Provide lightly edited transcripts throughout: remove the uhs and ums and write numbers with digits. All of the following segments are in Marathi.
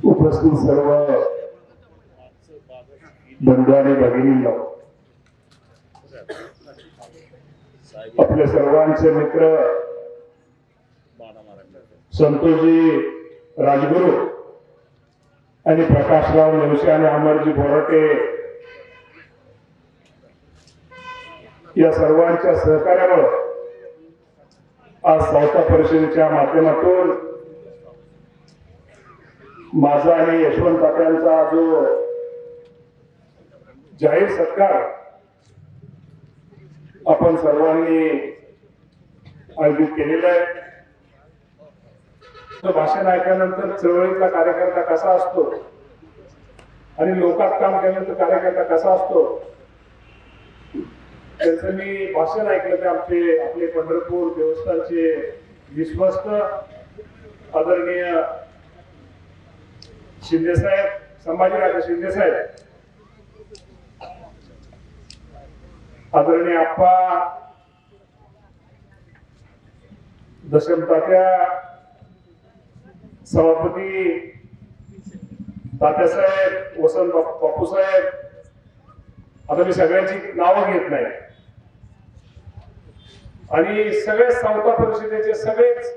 उपस्थित सर्व बंधू आणि भगिनींनो, आपल्या सर्वांचे मित्र संतोषजी राजगुरू आणि प्रकाशराव नेवसे आणि अमरजी बोराटे या सर्वांच्या सहकार्यामुळे आज सावता परिषदेच्या माध्यमातून माझा आणि यशवंत काकांचा जो जाहीर सत्कार आपण सर्वांनी आयोजित केलेला आहे. भाषण ऐकल्यानंतर चळवळीतला कार्यकर्ता कसा असतो आणि लोकात काम केल्यानंतर कार्यकर्ता कसा असतो त्याचं मी भाषण ऐकलं. ते आपले पंढरपूर देवस्थानचे विश्वस्त आदरणीय शिंदे साहेब, संभाजीराजे शिंदे साहेब, आदरणीय आप्पा, दशम तात्या, सभापती तात्यासाहेब, वसंत बापू साहेब, आता मी सगळ्यांची नावं घेत नाही, आणि सगळे सावता परिषदेचे सगळेच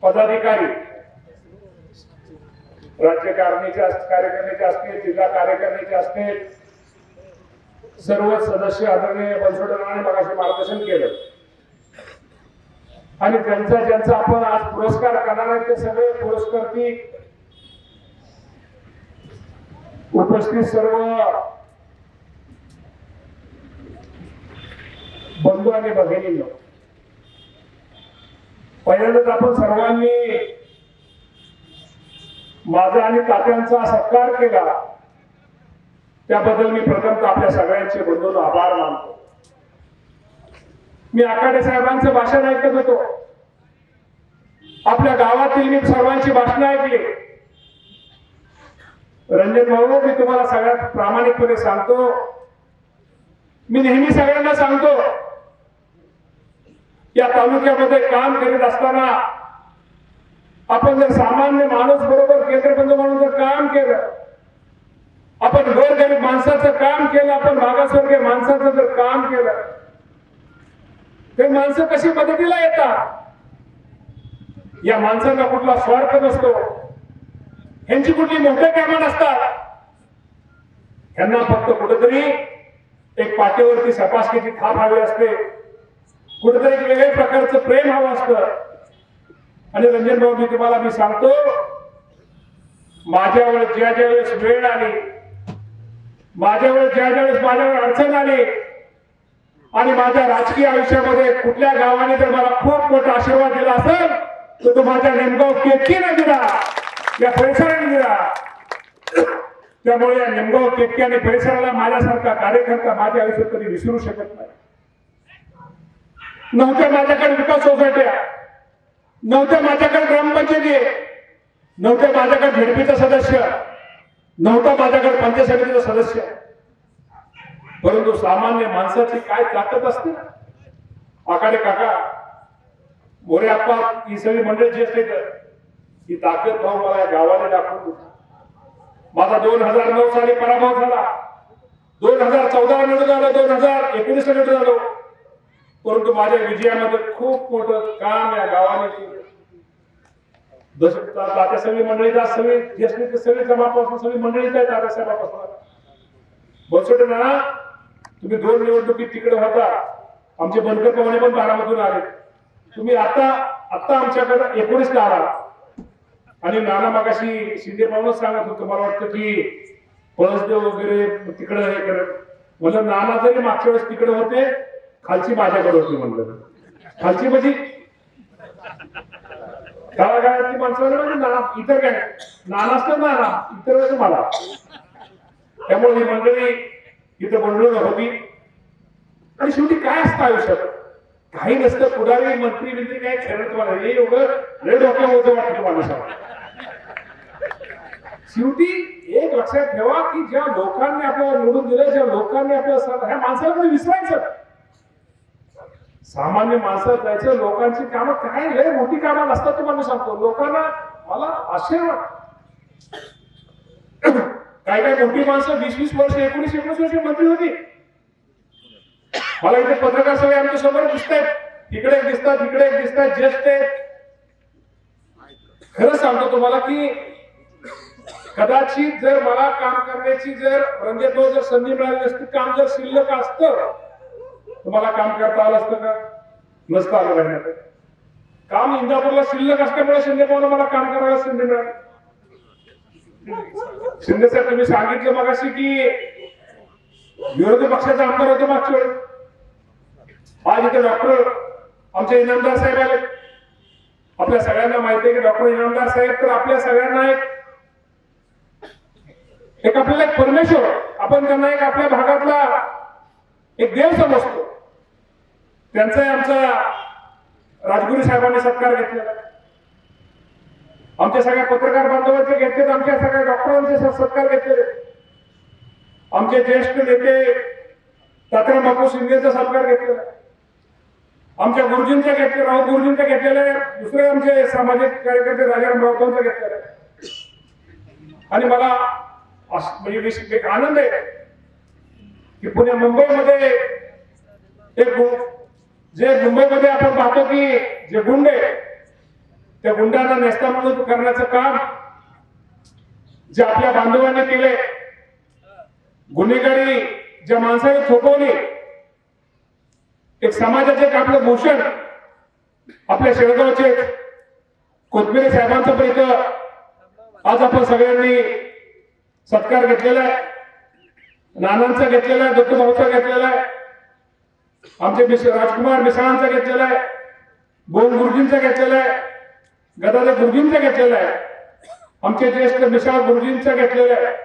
पदाधिकारी, राज्य कार्यकारिणीचे असतील, जिल्हा कार्यकारिणीचे असतील, सर्व सदस्य आदरणीय बनसोडरावांनी मगाशी मार्गदर्शन केलं, आणि ज्यांचा आपण आज पुरस्कार करणार आहे ते सगळे पुरस्कारार्थी उपस्थित सर्व बंधू आणि भगिनींनो, पहिल्यांदाच आपण सर्वांनी माझा आणि तात्यांचा सत्कार केला त्याबद्दल मी प्रथमतः आपल्या सगळ्यांचे बंधूंनो आभार मानतो. मी आखाडे साहेबांचं भाषण ऐकत होतो, आपल्या गावातील मी सर्वांची भाषणं ऐकली. रंजन भाऊ, मी तुम्हाला सगळ्यात प्रामाणिकपणे सांगतो, मी नेहमी सगळ्यांना सांगतो, या तालुक्यामध्ये काम करीत असताना आपण जर सामान्य माणूस बरोबर केंद्रबंधू म्हणून जर काम केलं, आपण गोरगरीब माणसाचं काम केलं, आपण मागासवर्गीय माणसाचं जर काम केलं, ते माणसं कशी मदतीला येतात. या माणसांना कुठला स्वार्थ नसतो, ह्यांची कुठली मोठे कामं नसतात, ह्यांना फक्त कुठेतरी एक पाठीवरती सपासकीची थाप हवी असते, कुठेतरी एक वेगळ्या प्रकारचं प्रेम हवं असतं. आणि रंजन भाऊ, मी तुम्हाला सांगतो, माझ्यावर ज्या वेळेस वेळ आली, माझ्यावर ज्या वेळेस माझ्यावर अडचण आली, आणि माझ्या राजकीय आयुष्यामध्ये कुठल्या गावाने जर मला खूप मोठा आशीर्वाद दिला असेल तर तो माझ्या नेमगाव केतकीने दिला, या परिसराने दिला. त्यामुळे या नेमगाव केतकी आणि परिसराला माझ्यासारखा कार्यकर्ता माझ्या आयुष्यात कधी विसरू शकत नाही. नव्हत्या माझ्याकडे विकास सोसायट्या, नव्हत्या माझ्याकडे ग्रामपंचायती, नव्हत्या माझ्याकडे झेडपीचा सदस्य, नव्हता माझ्याकडे पंचायत समितीचा सदस्य, परंतु सामान्य माणसाची काय ताकद असते ना. आखाडे काका, मोरे आप्पा, ही सगळी मंडळी जी असते ही ताकद भाऊ मला गावाने दाखवून. माझा 2009 साली पराभव झाला, 2014 निवडून आलो, 2019 निवडून आलो, परंतु माझ्या विजयामध्ये खूप मोठं काम या गावाने केलं. तात्या सगळी मंडळी सगळी जमापासून सगळी मंडळी आहेत तात्यासाहेबापासून. बनसोडे नाना, तुम्ही 2 निवडणुकीत तिकडे होता, आमचे बनकर पवने पण बारामतीतून आले, तुम्ही आता आमच्याकडे 19 ला आला. आणि नाना मागाशी शिंदे पाहूनच सांगत होतं, मला वाटतं की पळसदेव वगैरे तिकडे हे करत, म्हणलं नाना जरी मागच्या वेळेस तिकडे होते, खालची माझ्याकडे होती. म्हणलं खालची म्हणजे गावागावातली माणसं म्हणजे नाना, इतर काय नाना असतं, नाना इतर वेळेस मला. त्यामुळे ही मंडळी इथं मंडळी होती. आणि शेवटी काय असतं आयुष्यात, काही नसतं, पुढारी मंत्री मंत्री काय खेळत मला हे एवढं रेड डोक्यावर वाटतं माणसाला. शेवटी एक लक्षात ठेवा की ज्या लोकांनी आपल्याला निवडून दिलं, ज्या लोकांनी आपल्याला, ह्या माणसाला कधी विसरायचं. सामान्य माणसात जायचं, लोकांची कामं काय लय मोठी कामं नसतात तुम्हाला सांगतो. लोकांना मला आश्चर्य वाटतं, काय काय मोठी माणसं 20-20 वर्ष 19-19 वर्ष मंत्री होती. मला इथे पत्रकार सगळे आमच्या समोर दिसत आहेत, तिकडे एक दिसतात, इकडे एक दिसतात, ज्येष्ठ आहेत. खरं सांगतो तुम्हाला की कदाचित जर मला काम करण्याची जर रणजितभाऊ जर संधी मिळाली असती, काम जर शिल्लक असतं तुम्हाला काम करता आलं असतं का? नसतं आलं राहण्यात. काम इंदापूरला शिल्लक असल्यामुळे शिंदेभाऊला मला काम करायला संधी मिळाली. शिंदे साहेब तुम्ही सांगितलं मगाशी की विरोधी पक्षाचे आमदार होते मागच्या वेळेस. आज इथे डॉक्टर आमचे इनामदार साहेब आले. आपल्या सगळ्यांना माहिती आहे की डॉक्टर इनामदार साहेब तर आपल्या सगळ्यांना एक आपल्याला एक परमेश्वर, आपण त्यांना एक आपल्या भागातला एक देव समजतो. त्यांचा आमचा राजगुरू साहेबांनी सत्कार घेतलेला, आमच्या सगळ्या पत्रकार बांधवांचे घेतलेत, आमच्या सगळ्या डॉक्टरांचे सत्कार घेतलेले, आमचे ज्येष्ठ नेते तात्याराव बापू शिंदेचा सत्कार घेतलेला, आमच्या गुरुजींचा घेतले, राऊत गुरुजींचा घेतलेला आहे, दुसरे आमचे सामाजिक कार्यकर्ते राजाराम राऊतांचा घेतलेला आहे. आणि मला म्हणजे एक आनंद आहे की पुणे मुंबईमध्ये जे मुंबईमध्ये आपण पाहतो की जे गुंडे, त्या गुंडांना नेस्तानाबूत करण्याचं काम जे आपल्या बांधवांनी केले, गुन्हेगारी ज्या माणसाने थोपवली, एक समाजाचे एक आपलं भूषण आपल्या शेळगावचे कोथमिरे साहेबांचं पण इथं आज आपण सगळ्यांनी सत्कार घेतलेला आहे, नानांचा घेतलेला आहे, दत्तूभाऊचा घेतलेला आहे, आमचे राजकुमार मिसाळांचा घेतलेला आहे, गोविंद गुरुजींचा घेतलेला आहे, गदाधर गुरुजींचा घेतलेला आहे, आमचे ज्येष्ठ मिसाळ गुरुजींचा घेतलेला आहे,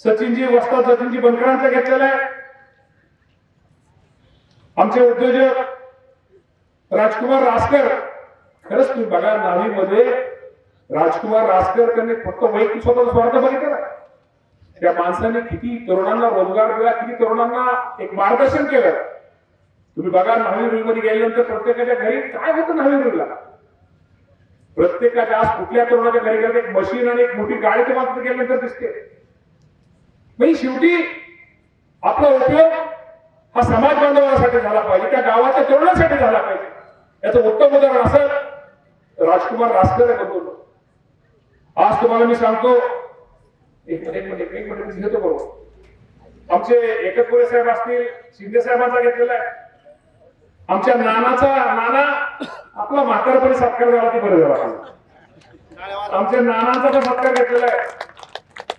सचिनजी वस्ताद सचिनजी बनकरांचा घेतलेला आहे, आमचे उद्योजक राजकुमार रासकर. खरंच तुम्ही बघा नावीमध्ये राजकुमार रासकर त्यांनी फक्त वैयक्तिक स्वतःचा स्वार्थ बघितला. त्या माणसाने किती तरुणांना रोजगार दिला, किती तरुणांना एक मार्गदर्शन केलं. तुम्ही बघा न्हावी रुईमध्ये गेल्यानंतर प्रत्येकाच्या घरी काय होतं न्हावी रुईला, प्रत्येकाच्या आज कुठल्या तरुणाच्या घरी गेलं एक मशीन आणि एक मोठी गाडी तुम्हाला गेल्यानंतर दिसते. म्हणजे शेवटी आपला उपयोग हा समाज बांधवांसाठी झाला पाहिजे, त्या गावाच्या तरुणासाठी झाला पाहिजे. याचं उत्तम उदाहरण असं राजकुमार रासकर बघतो. आज तुम्हाला मी सांगतो, एक मिनिट घेतो बरोबर, आमचे एकतपुरे साहेब असतील, शिंदे साहेबांचा घेतलेला आहे, आमच्या नाना आपला म्हातारपणी सत्कार झाला ती बरं झाला, आमच्या नानांचा पण सत्कार घेतलेला आहे,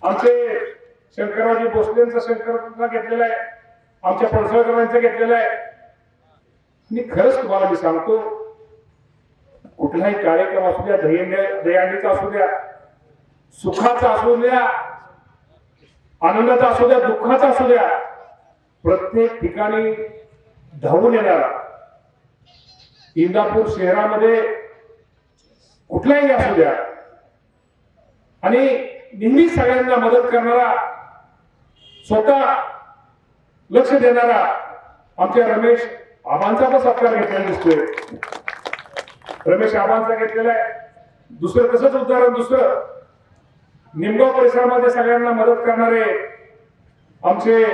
आमचे शंकररावजी भोसलेंचा शंकरचा घेतलेला आहे, आमच्या पडसळकरांचा घेतलेला आहे. मी खरंच तुम्हाला मी सांगतो, कुठलाही कार्यक्रम असू द्या, दहीहंडीचा असू द्या, सुखाचा असू द्या, आनंदाचा असू द्या, दुःखाचा असू द्या, प्रत्येक ठिकाणी धावून येणारा, इंदापूर शहरामध्ये कुठलाही असू द्या आणि नेहमी सगळ्यांना मदत करणारा, स्वतः लक्ष देणारा आमच्या रमेश आबांचा पण सत्कार घेतलेला दिसतोय. रमेश आबांचा घेतलेला आहे. दुसरं तसंच उदाहरण, दुसरं निमगाव परिसरामध्ये सगळ्यांना मदत करणारे आमचे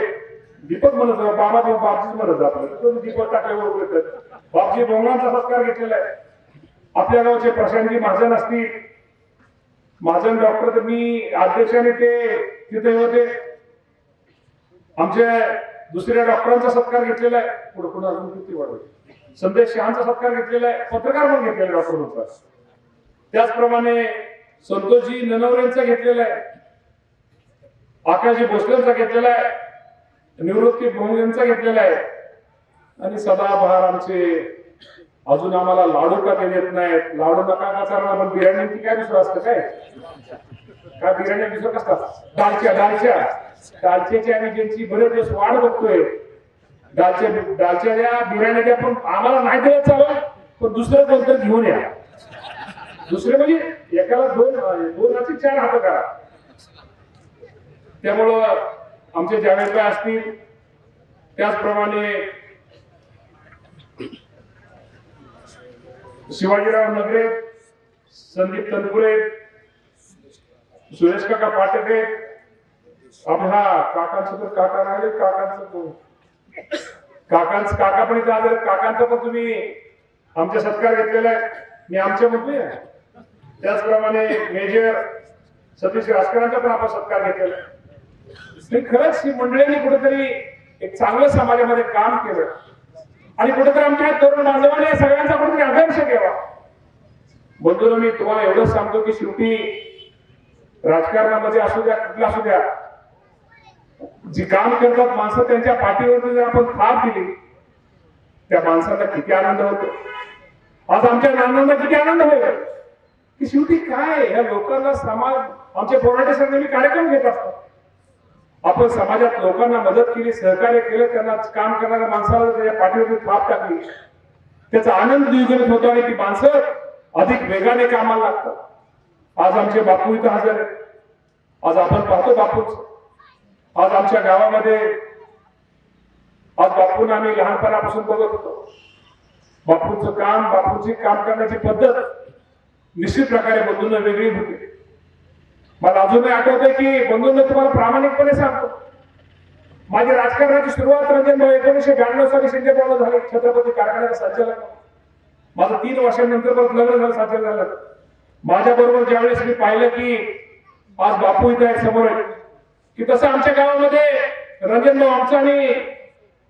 दीपक म्हणत बाबजीच म्हणत आपलं दीपक टाकल्यावर येतात, बापजी बोंगलांचा सत्कार घेतलेला आहे. आपल्या गावचे प्रशांतजी महाजन असतील, महाजन डॉक्टर, तर मी अध्यक्षाने ते तिथे होते. आमच्या दुसऱ्या डॉक्टरांचा सत्कार घेतलेला आहे. पुढे पुढे अजून किती वाढवले, संदेश शहांचा सत्कार घेतलेला आहे, पत्रकार पण घेतलेला डॉक्टरांचा. त्याचप्रमाणे संतोषजी ननवरेंचा घेतलेला आहे, आकाशजी भोसलेंचा घेतलेला आहे, निवृत्ती भोंगेंचा घेतलेला आहे. आणि सदाबहार आमचे अजून आम्हाला लाडू का ते देत नाहीत. लाडू नका का चालणार, पण बिर्याणी ती काय दुसरं असतं काय बिर्याणी दुसरं कसं दालच्याची आम्ही ज्यांची बरेच दिवस वाढ बघतोय, दालच्या बिर्याणी पण आम्हाला नाही देत चालत, पण दुसरं कोणतं घेऊन या. दुसरे म्हणजे एकाला दोन 4 हात करा. त्यामुळं आमचे जावेदभाई असतील, त्याचप्रमाणे शिवाजीराव नगरे, संदीप तनपुरे, सुरेश काका पाटेकर आपला काकांचं तर काका राहिले काकांचं काका पण इथे आले काकांचा पण तुम्ही आमचा सत्कार घेतलेला आहे. मी आमच्या म्हणतोय त्याचप्रमाणे मेजर सतीश राजकरांचा पण आपण सत्कार घेतलेला आहे. खरंच ही मंडळींनी कुठेतरी एक चांगलं समाजामध्ये काम केलं आणि कुठेतरी आमच्या तरुण बांधवांनी सगळ्यांचा कुठेतरी आदर्श घ्यावा. बंधूंनो, मी तुम्हाला एवढंच सांगतो की शेवटी राजकारणामध्ये असू द्या कुठला असू द्या जी काम करतात माणसं त्यांच्या पाठीवरती जर आपण थाप दिली त्या माणसाला किती आनंद होतो. आज आमच्या नानांना किती आनंद होईल की शेवटी काय या लोकांना समाज आमच्या पोराटे कार्यक्रम घेत असतात. आपण समाजात लोकांना मदत केली सहकार्य केलं त्यांना काम करणाऱ्या माणसाला त्याच्या पाठीवरती थाप टाकली त्याचा आनंद द्विगुणित होतो आणि ती माणसं अधिक वेगाने कामाला लागतात. आज आमचे बापू इथं हजर आहेत. आज आपण पाहतो बापूच आज आमच्या गावामध्ये आज बापूंना आम्ही लहानपणापासून बघत होतो. बापूंचं काम बापूंची काम करण्याची पद्धत निश्चित प्रकारे बंधूंना वेगळी होती. मला अजूनही आठवतंय की बंधूंना तुम्हाला प्रामाणिकपणे सांगतो माझी राजकारणाची सुरुवात रंजन भाऊ 1992 साली शिंदे पावलं झाले छत्रपती कारखान्याचा संचालक. माझं 3 वर्षांनंतर परत लग्न झालं संचालक झालं. माझ्या बरोबर ज्यावेळेस मी पाहिलं की आज बापू इथं आहे समोर आहे की तसं आमच्या गावामध्ये रंजन भाऊ आमचं आणि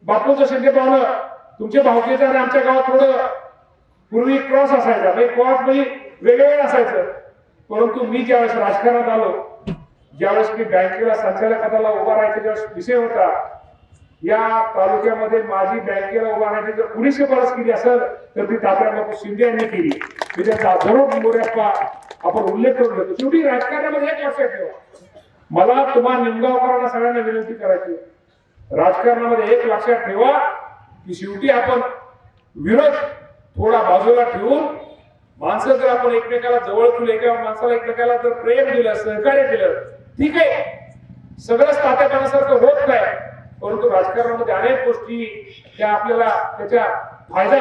बापूचं शिंदे पावलं तुमच्या भावकीचं आणि आमच्या गावात थोडं पूर्वी क्रॉस असायचा क्रॉस म्हणजे वेगवेगळं असायचं. परंतु मी ज्यावेळेस राजकारणात आलो ज्यावेळेस मी बँकेला संचालक पदाला उभा राहायचा ज्यावेळेस विषय होता या तालुक्यामध्ये माझी बँकेला उभा राहायची जर कुणी शिफारस केली असेल तर ती तात्याबापू शिंदे यांनी केली. मी त्यांचा जरूर मोर्याप्पा आपण उल्लेख करून घेतो. शेवटी राजकारणामध्ये एक लक्षात ठेवा मला तुम्हाला निमगावकरांना सगळ्यांना विनंती करायची राजकारणामध्ये एक लक्षात ठेवा की शेवटी आपण विरोध थोडा बाजूला ठेवून माणसं जर आपण एकमेकाला जवळ ठेवलं एका माणसाला एकमेकाला जर प्रेम दिलं सहकार्य दिलं ठीक आहे सगळंच तात्यापणासारखं होत नाही. परंतु राजकारणामध्ये अनेक गोष्टी त्या आपल्याला त्याच्या फायदा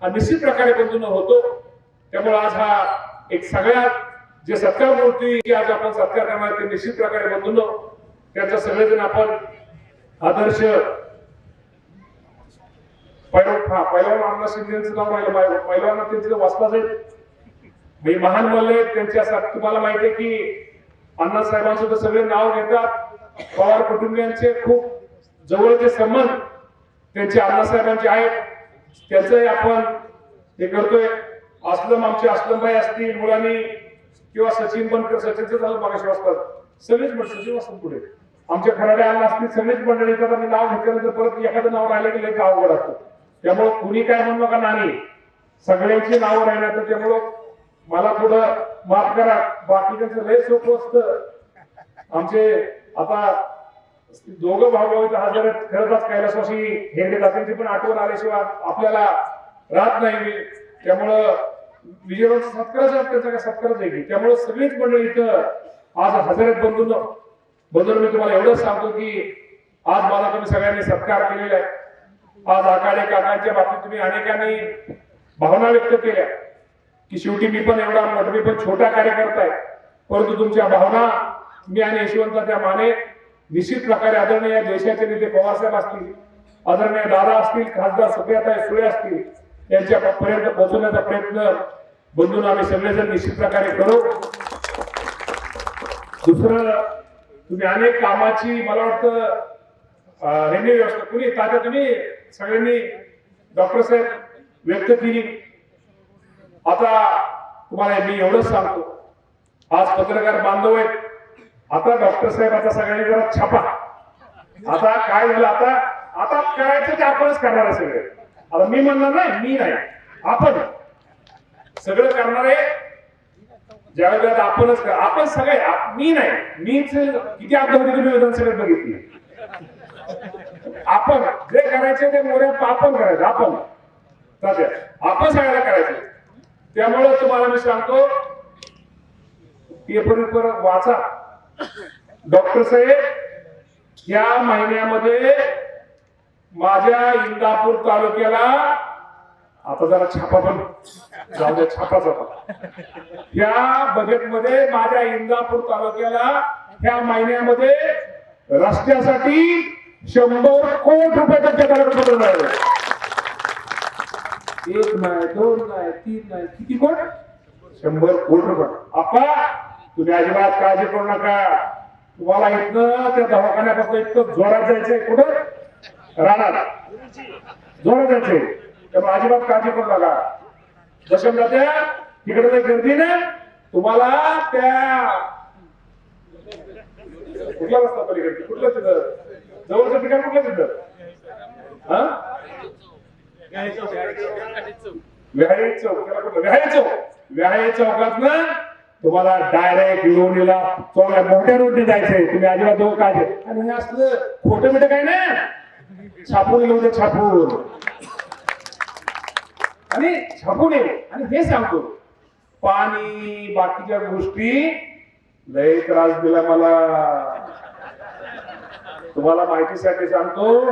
हा निश्चित प्रकारे बंधूंना होतो. त्यामुळे आज हा एक सगळ्यात जे सत्कार मूर्ती आज आपण सत्कार करणार ते निश्चित प्रकारे बंधूंनो त्याचा सगळेजण आपण आदर्श पहिलवान अण्णा शिंदेचं नाव राहिलं पहिलवान त्यांचं वाचला जाईल मी महान मल्ले त्यांच्या तुम्हाला माहिती आहे की अण्णासाहेबांचं तर सगळे नाव घेतात. पवार कुटुंबियांचे खूप जवळचे संबंध त्यांचे अण्णासाहेबांचे आहेत त्याचंही आपण हे करतोय. आमचे असलमभाई असतील मुलांनी किंवा सचिन बनकर सचिनचं झालं मागाशी वाजतात सगळेच सचिन वाजतात पुढे आमच्या खराड्या आला असतील सगळेच मंडळी मी नाव घेतल्यानंतर परत एखादं नाव राहिलं की लई अवघड असतं. त्यामुळे कुणी काय म्हणू नका नानी सगळ्यांची नावं राहण्याचं त्यामुळं मला थोडं माफ करा बाकीचं लय सोपं असतं. आमचे आता दोघं भाऊ हजर खरंच कैलासवासी हेगडे तात्यांची पण आठवण आल्याशिवाय आपल्याला राहत नाही. त्यामुळं विजयवंत सत्कारच त्यांचा काय सत्कारच आहे त्यामुळे सगळीच मंडळी इथं आज हजर आहेत. बंधूंनो मी तुम्हाला एवढंच सांगतो की आज मला तुम्ही सगळ्यांनी सत्कार केलेला आहे. आज आकाडे काकांच्या बाबतीत तुम्ही अनेकांनी भावना व्यक्त केल्या की शेवटी मी पण एवढा मोठा मी पण छोटा कार्यकर्ता आहे परंतु तुमच्या भावना मी आणि यशवंत त्या माने निश्चित प्रकारे आदरणीय देशाचे नेते पवारसाहेब असतील आदरणीय दादा असतील खासदार सुप्रियाताई सुळे असतील यांच्यापर्यंत पोहोचवण्याचा प्रयत्न बंधूंना आम्ही सगळेजण निश्चित प्रकारे करू. दुसरं तुम्ही अनेक कामाची मला वाटतं रेल्वे व्यवस्था कुणी तात्या तुम्ही सगळ्यांनी डॉक्टर साहेब व्यक्त केली. आता तुम्हाला मी एवढंच सांगतो आज पत्रकार बांधव आहेत आता डॉक्टर साहेब आता सगळ्यांनी जरा छापा आता काय झालं आता करायचं ते आपणच करणार आहे सगळे. आता मी म्हणणार नाही मी नाही आपण सगळं करणार आहे ज्यावेळेला आपणच कर आपण सगळे मी नाही मीच किती अपघात तुम्ही विधानसभेत बघितली. आपण जे करायचे ते मोरे आपण करायचं आपण सगळ्याला करायचं. त्यामुळे तुम्हाला मी सांगतो पेपर वाचा डॉक्टर साहेब या महिन्यामध्ये माझ्या इंदापूर तालुक्याला आता जरा छापा पण जाऊ दे छापाचा या बजेटमध्ये माझ्या इंदापूर तालुक्याला ह्या महिन्यामध्ये रस्त्यासाठी 100 कोटी रुपये त्यांच्या कार्यक्रम झाले. 1 नाही 2 नाही 3 नाही किती कोट 100 कोटी रुपये. आपा तुम्ही अजिबात काळजी करू नका. तुम्हाला इथनं त्या दवाखान्यापासून इतकं जोरात जायचंय कुठं राहणार जोरात जायचंय त्यामुळे अजिबात काळजी करू नका. दशमला त्या तिकडे जर गर्दी ना तुम्हाला त्या कुठला रस्ता पलीकडे कुठलं तिथं जवळचं ठिकाण कुठलं तिथं विहारी चौक त्याला कुठलं विहारी चौकात ना तुम्हाला डायरेक्ट लोणीला चांगल्या मोठ्या रोडने जायचंय. तुम्ही अजिबात दोघं काय आणि हे असलं खोटं मिठं काय ना छापून येऊ छापून आणि छापून ये. आणि हे सांगतो पाणी बाकीच्या गोष्टी लय त्रास दिला मला. तुम्हाला माहितीसाठी सांगतो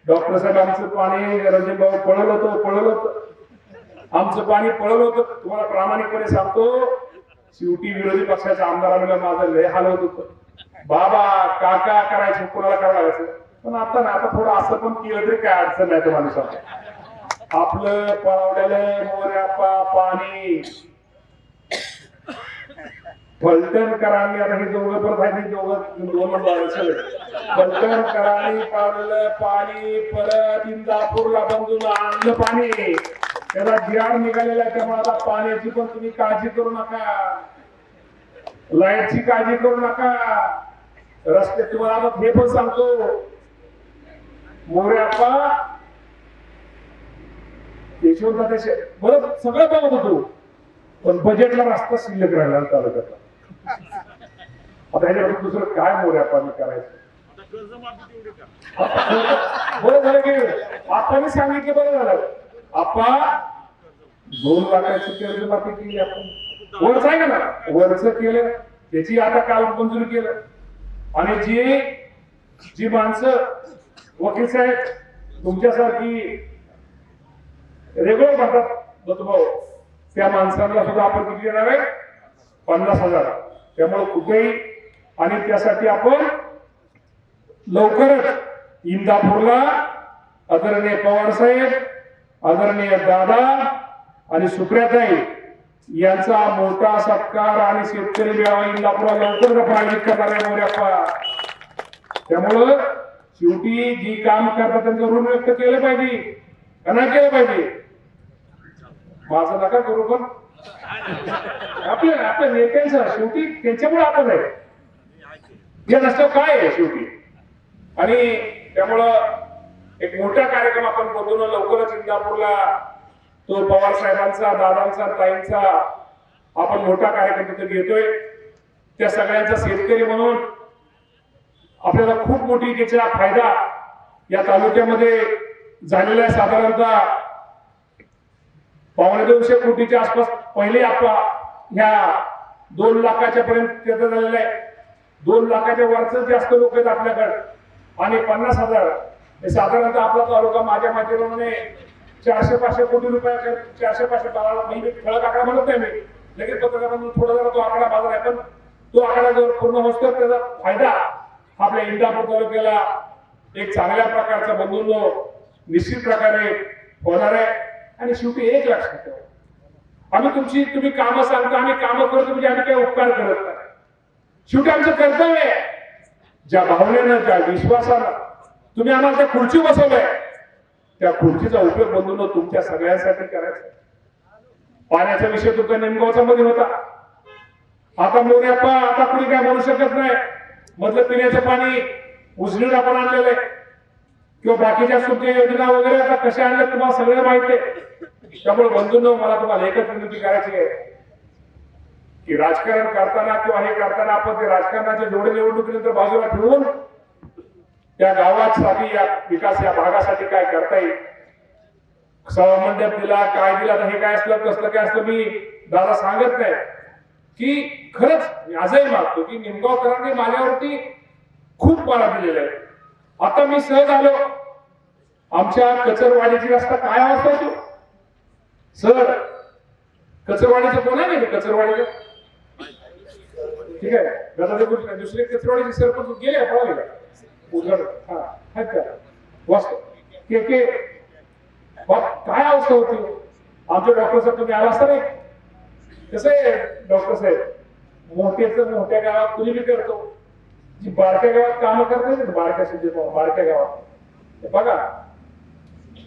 डॉक्टर साहेब आमचं पाणी रंजन भाऊ पळवलं होतं आमचं पाणी पळवलं होतं. तुम्हाला प्रामाणिकपणे सांगतो शेवटी विरोधी पक्षाच्या आमदारांना माझं लय हाल होत होतं. बाबा काका करायचं कोणाला करावं लागायचं. पण आता ना आता थोडं असं पण केलं तरी काय अडचण नाही तुम्हाला सांगतो. आपलं पळवलेलं मोऱ्याप्पा पाणी फलटणकरांनी आता हे दोघं परत आहे दोन फलटणकरांनी पाळलेलं पाणी परत इंदापूरला बंधून आणलं पाणी. त्याला जिराड निघालेला आहे. त्यामुळे आता पाण्याची पण तुम्ही काळजी करू नका. लाईटची काळजी करू नका. रस्ते तुम्हाला आता हे पण सांगतो मोऱ्याप्पा यशवंत बरं सगळं बघत होतो पण बजेटला रस्ता शिल्लक राहिला तालुक्यात. आता ह्याच्यावर दुसरं काय मोऱ्याप्पाने करायचं. बरं झालं की आपण सांगितलं बरं झालं. आपा 2 लाखाची कर्जमाफी केली आपण वरच आहे का ना वरच केलं त्याची आता काल मंजुरी केलं. आणि जी माणसं वकील साहेब तुमच्यासारखी रेग्युलर भरतात भाऊ त्या माणसांना सुद्धा आपण किती देणार आहे 50,000. त्यामुळे कुठेही आणि त्यासाठी आपण लवकरच इंदापूरला आदरणीय पवार साहेब आदरणीय दादा आणि सुप्रियाताई यांचा मोठा सत्कार आणि शेतकरी मेळावा इंदापूरला लवकरच आयोजित करणार आहे मोऱ्याप्पा. त्यामुळं शेवटी जी काम करतात त्यांचं ऋण व्यक्त केलं पाहिजे का नाही केलं पाहिजे. माझं नका करू पण आपल्या नेत्यांचं शेवटी त्यांच्यामुळे आपण आहे या नसतं काय आहे शेवटी. आणि त्यामुळं एक मोठा कार्यक्रम आपण बघून लवकरच इंदापूरला तो पवार साहेबांचा दादांचा ताईंचा आपण मोठा कार्यक्रम तिथे घेतोय. त्या सगळ्यांचा शेतकरी म्हणून आपल्याला खूप मोठी त्याचा फायदा या तालुक्यामध्ये झालेला आहे. साधारणतः 250 कोटीच्या आसपास पहिले आपला ह्या 2 लाखाच्या पर्यंत त्याचं झालेलं आहे. 2 लाखाच्या वरच जास्त लोक आहेत आपल्याकडे आणि 50,000 हे साधारणतः आपला तालुका माझ्या माध्यमाने 400-500 कोटी रुपये 400-500 मी ठळक आकडा म्हणत नाही. मी लगेच पत्रकारांना थोडा जरा तो आकडा बाजार आहे पण तो आकडा जर पूर्ण होतो त्याचा फायदा आपल्या इंदापूर तालुक्याला एक चांगल्या प्रकारचा बंधूंनो निश्चित प्रकारे होणार आहे. आणि शेवटी एक लक्षात ठेवा तुम्ही कामं सांगता आम्ही कामं करतो म्हणजे आम्ही काही उपकार करत नाही. शेवटी आमचं कर्तव्य आहे ज्या भावनेनं ज्या विश्वासानं तुम्ही आम्हाला त्या खुर्ची बसवलंय त्या खुर्चीचा उपयोग बंधूंनो तुमच्या सगळ्यांसाठी करायचा. पाण्याचा विषय तुमचा निमगावचा मध्ये होता. आता मोऱ्याप्पा आता कुणी काय म्हणू शकत नाही. मधलं पिण्याचं पाणी उजनीला आपण आणलेलं आहे किंवा बाकीच्या तुमच्या योजना वगैरे आता कशा आणल्या तुम्हाला सगळं माहिती आहे. त्यामुळे बंधूंनो मला तुम्हाला एकच विनंती करायची आहे की राजकारण करताना किंवा हे करताना आपण ते राजकारणाच्या जोडे निवडणुकीनंतर बाजूला ठेवून त्या गावासाठी या विकास या भागासाठी काय करता येईल. सभामंडप दिला काय दिला तर हे काय असलं कसलं काय असलं मी दादा सांगत नाही की खरंच आजही मागतो की निमगावकरांनी माझ्यावरती खूप मारा दिलेला आहे. आता मी सहज आलो आमच्या कचरवाडीची रस्ता काय अवस्था होतो सर कचरवाडीचं कोण आहे का कचरवाडीचं? ठीक आहे, गजानन गोष्ट दुसरे कचरवाडीचे सरपंच गेले पळाले का उद्घाटन हा आहेत का वास्तव के काय अवस्था होती आमच्या डॉक्टर साहेब तुम्ही आला असता नाही कसं आहे डॉक्टर साहेब मोठ्या गावात कुणी बी करतो जी बारक्या गावात काम करते बारक्या सिद्धी बारक्या गावात बघा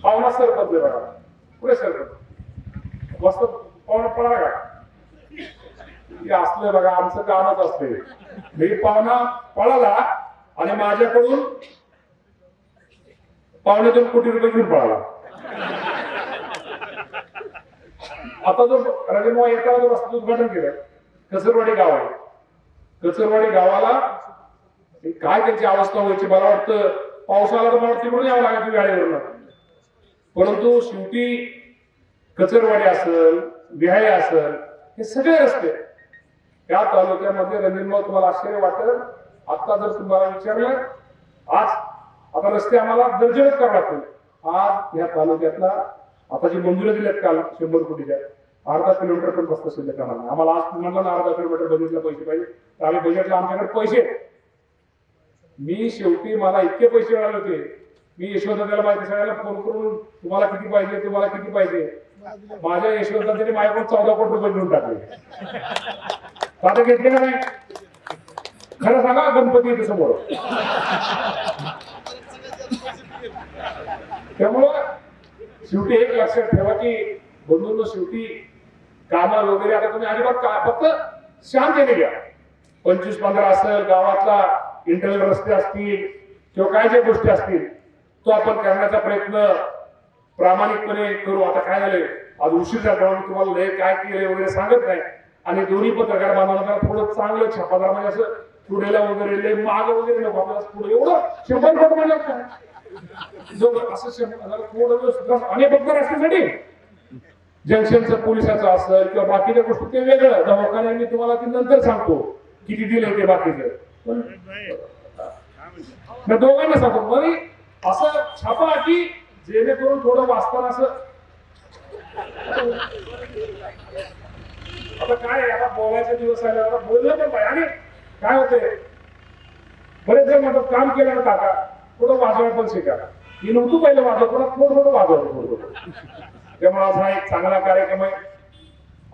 पाहुणा सरपंच बघा पुढे सरपंच मस्त पाहुणा पळा का असलं बघा आमचं कामच असते मी पाहुणा पळाला आणि माझ्याकडून $2.25 कोटी घेऊन पळाला आता जो राजेंद्र एका रस्त्याचं उद्घाटन केलं कचरवाडी गाव आहे कचरवाडी गावाला काय त्यांची अवस्था व्हायची मला वाटतं पावसाला तर मला तिकडून यावं लागायचं गाडीवरून परंतु शेवटी कचरवाडी असेल विहाळी असेल हे सगळे रस्ते त्या तालुक्यामध्ये रंजनभाऊ तुम्हाला आश्चर्य वाटेल आता जर तुम्हाला विचारलं आज आता रस्ते आम्हाला दर्जनीत करावे लागतील आज या तालुक्यातला आता जी मंजुरी दिल्यात काल 100 कोटीच्या अर्धा किलोमीटर पण बसत शिल्लक आम्हाला आज म्हणलं ना अर्धा किलोमीटर बजेटला पैसे पाहिजे तर आम्ही बजेटला आमच्याकडे पैसे मी शेवटी मला इतके पैसे मिळाले होते मी यशवंतला माहिती सगळ्याला फोन करून तुम्हाला किती पाहिजे माझ्या यशवंतांनी माझ्याकडून 14 कोटी रुपये घेऊन टाकले आता घेतले का नाही खरं सांगा गणपती येते समोर त्यामुळं शेवटी एक लक्षात ठेवा की बंधूंनो शेवटी कामा वगैरे आता तुम्ही अजिबात फक्त शांततेने घ्या 25-15 असेल गावातला इंटरनल रस्ते असतील किंवा काय ज्या गोष्टी असतील तो आपण करण्याचा प्रयत्न प्रामाणिकपणे करू आता काय झालंय आज उशीर झाला तुम्हाला लय काय केलंय वगैरे सांगत नाही आणि दोन्ही पत्रकार बांधवांना थोडं चांगलं छापादार म्हणजे असं पुढेला वगैरे लय माग वगैरे नको आपल्याला पुढे एवढं 100 कोटी म्हणजे काय असं थोडं आणि फक्त रस्त्यासाठी जंक्शनचं पोलिसाचं असेल किंवा बाकीच्या गोष्टी ते वेगळं दवाखान्यात मी तुम्हाला ते नंतर सांगतो किती दिले ते बाकीचं दोघांना सांगतो मग असं छापा की जेणेकरून थोडं वाचताना असं आता काय आता बोलायचे दिवस आले आता बोललं पण पाहिजे आणि काय होते बरेच जण म्हणतात काम केलं ना काका थोडं वाजवायला पण शिका ही नव्हतं पहिलं वाजव थोडं वाजवलं त्यामुळे आज हा एक चांगला कार्यक्रम आहे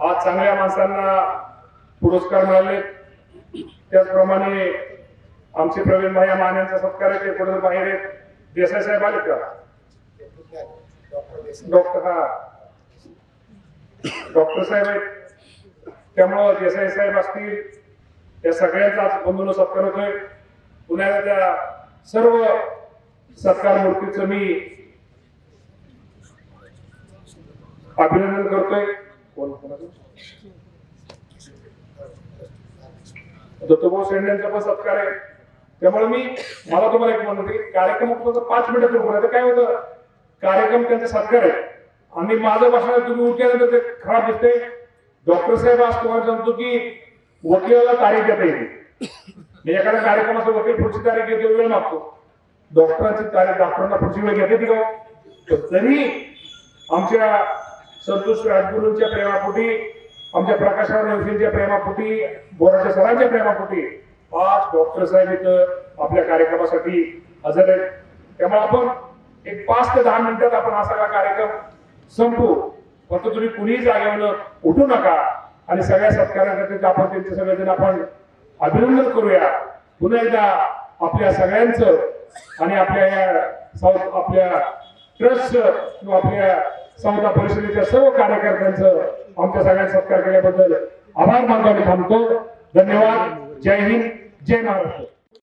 आज चांगल्या माणसांना पुरस्कार मिळाले त्याचप्रमाणे आमचे प्रवीण भाई मान्यांचा सत्कार आहे ते पुढे बाहेर आहेत देसाई साहेब आले का डॉक्टर साहेब आहेत त्यामुळं देसाई साहेब असतील त्या सगळ्यांचा आज बंधून सत्कार होतोय पुण्याला त्या सर्व सत्कार मूर्तीचं मी अभिनंदन करतोय दत्तभाऊ शेंडेंचा पण सत्कार आहे त्यामुळे मला तुम्हाला एक म्हणतो की कार्यक्रम 5 मिनिटात उभं काय होतं कार्यक्रम त्यांचा सत्कार आहे आणि माझं भाषण तुम्ही उठल्यानंतर ते खराब दिसते डॉक्टर साहेब आज तुम्हाला सांगतो की वकिलाला तारीख देता येते मी एखाद्या कार्यक्रमाचा वकील पुढची तारीख घेते वेळ मागतो डॉक्टरांची तारीख डॉक्टरांना पुढची वेळ घेते ती का तरी आमच्या संतोष राजगुरूंच्या प्रेमापोटी आमच्या प्रकाशराव नवशींच्या प्रेमापोटी बोराच्या सरांच्या प्रेमापोटी आज डॉक्टर साहेब इथं आपल्या कार्यक्रमासाठी हजर आहेत त्यामुळे आपण एक 5 ते 10 मिनिटात आपण हा सगळा कार्यक्रम संपू फक्त तुम्ही कुणीही जागेवर उठू नका आणि सगळ्या सत्काराकरता आपण त्यांचे सगळेजण आपण अभिनंदन करूया पुन्हा एकदा आपल्या सगळ्यांचं आणि आपल्या ट्रस्ट किंवा आपल्या समता परिषदेच्या सर्व कार्यकर्त्यांचं आमच्या सगळ्यांचा सत्कार केल्याबद्दल आभार मानतो आणि थांबतो धन्यवाद जय हिंद जय महाराष्ट्र